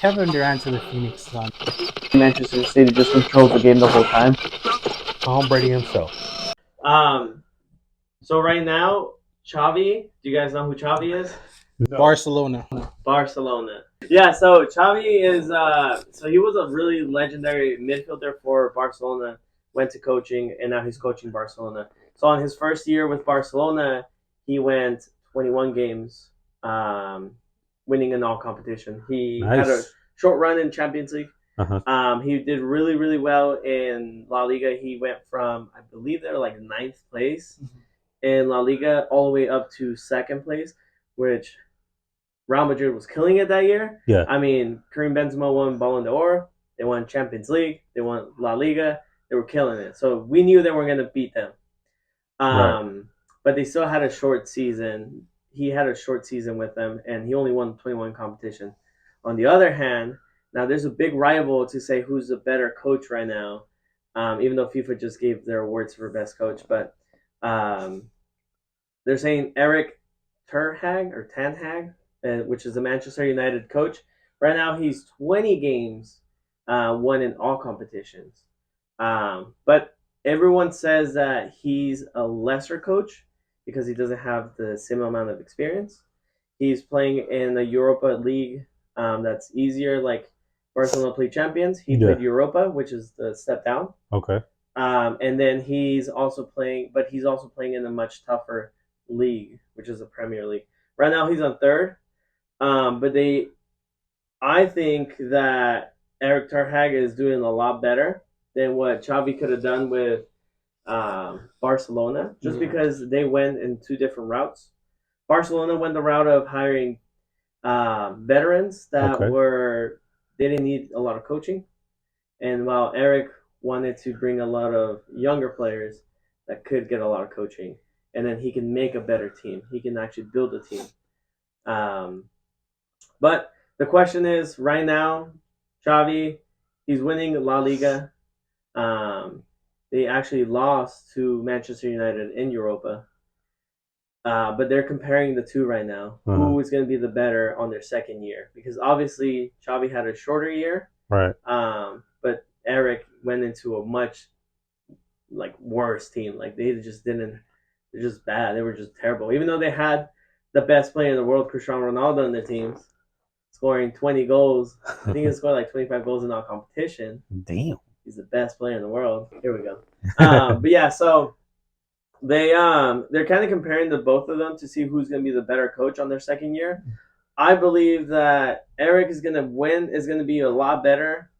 Kevin Durant to the Phoenix Suns. Manchester City just controls the game the whole time. Tom Brady himself. So right now, Xavi. Do you guys know who Xavi is? No. Barcelona. Barcelona. Yeah, so Xavi is so he was a really legendary midfielder for Barcelona, went to coaching, and now he's coaching Barcelona. So on his first year with Barcelona, he went 21 games, winning in all competition. He had a short run in Champions League. Uh-huh. He did really, really well in La Liga. He went from, I believe they're like ninth place in La Liga all the way up to second place, which Real Madrid was killing it that year. Yeah. I mean, Karim Benzema won Ballon d'Or. They won Champions League. They won La Liga. They were killing it. So we knew they were going to beat them. Right. But they still had a short season. He had a short season with them, and he only won 21 competition. On the other hand, now there's a big rival to say who's the better coach right now, even though FIFA just gave their awards for best coach. But they're saying Eric Ten Hag, which is the Manchester United coach. Right now, he's 20 games won in all competitions. But everyone says that he's a lesser coach because he doesn't have the same amount of experience. He's playing in the Europa League that's easier, like Barcelona played Champions. He played Europa, which is the step down. Okay. And then he's also playing in a much tougher league, which is the Premier League. Right now, he's on third. I think that Eric Ten Hag is doing a lot better than what Xavi could have done with Barcelona, just because they went in two different routes. Barcelona went the route of hiring veterans that they didn't need a lot of coaching, and while Eric wanted to bring a lot of younger players that could get a lot of coaching, and then he can make a better team. He can actually build a team. But the question is, right now, Xavi, he's winning La Liga. They actually lost to Manchester United in Europa. But they're comparing the two right now. Who is going to be the better on their second year? Because obviously, Xavi had a shorter year. Right. But Eric went into a much worse team. Like they just didn't. They're just bad. They were just terrible. Even though they had the best player in the world, Cristiano Ronaldo, on their teams, scoring 20 goals. I think he scored like 25 goals in all competition. Damn. He's the best player in the world. Here we go. But yeah, so they're kind of comparing the both of them to see who's going to be the better coach on their second year. I believe that Eric is going to win. Is going to be a lot better.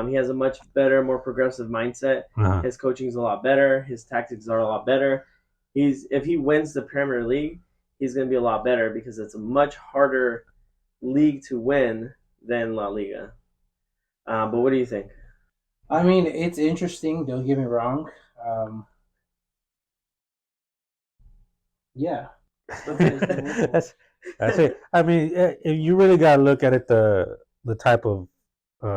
He has a much better, more progressive mindset. His coaching is a lot better. His tactics are a lot better. If he wins the Premier League, he's going to be a lot better because it's a much harder league to win than La Liga. But what do you think? I mean, it's interesting. Don't get me wrong. Yeah. That's it. I mean, you really got to look at it the type of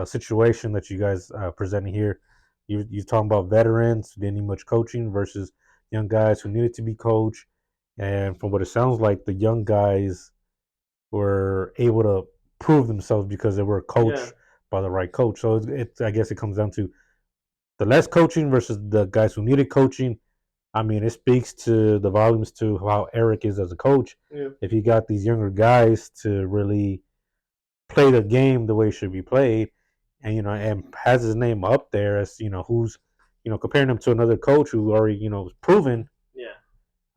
situation that you guys presenting here. You're talking about veterans who didn't need much coaching versus young guys who needed to be coached. And from what it sounds like, the young guys were able to prove themselves because they were coached by the right coach. So I guess it comes down to the less coaching versus the guys who needed coaching. I mean, it speaks to the volumes to how Eric is as a coach. Yeah. If he got these younger guys to really play the game the way it should be played, and and has his name up there as who's comparing him to another coach who already is proven. Yeah.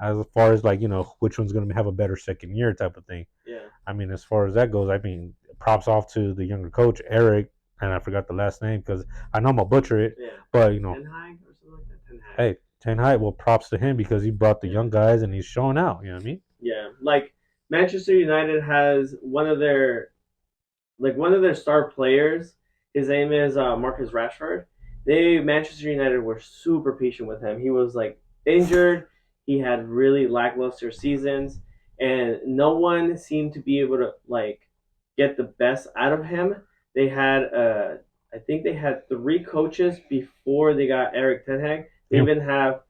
As far as which one's going to have a better second year type of thing. Yeah. I mean, as far as that goes, I mean, props off to the younger coach Eric, and I forgot the last name because I know I'm gonna butcher it. Yeah. But Ten Hag or something like that. Ten Hag. Hey, Ten Hag, well, props to him because he brought the young guys and he's showing out. You know what I mean? Yeah, like Manchester United has one of their star players. His name is Marcus Rashford. Manchester United were super patient with him. He was injured. He had really lackluster seasons, and no one seemed to be able to get the best out of him. They had I think they had 3 coaches before they got Eric Ten Hag. They even have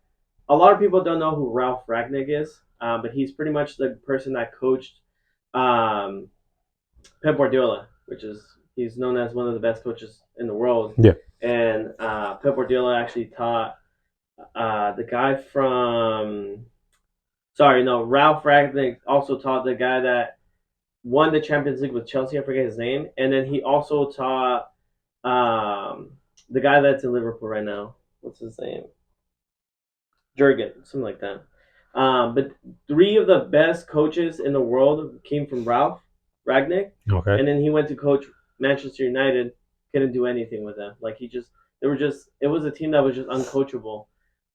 a lot of people don't know who Ralph Ragnick is, but he's pretty much the person that coached Pep Guardiola, which is He's known as one of the best coaches in the world. Yeah. And Pep Guardiola actually taught the guy from. Sorry, no, Ralph Ragnick also taught the guy that won the Champions League with Chelsea. I forget his name. And then he also taught the guy that's in Liverpool right now. What's his name? Jurgen, something like that. But three of the best coaches in the world came from Ralph Ragnick, Okay. and then he went to coach Manchester United. Couldn't do anything with them. Like it was a team that was just uncoachable.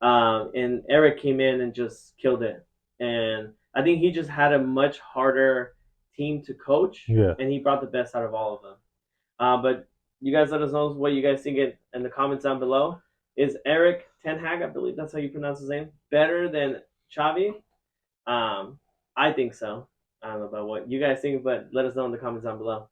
And Eric came in and just killed it. And I think he just had a much harder team to coach, Yeah. and he brought the best out of all of them. But you guys let us know what you guys think in the comments down below. Is Eric Ten Hag, I believe that's how you pronounce his name, better than Xavi? I think so. I don't know about what you guys think, but let us know in the comments down below.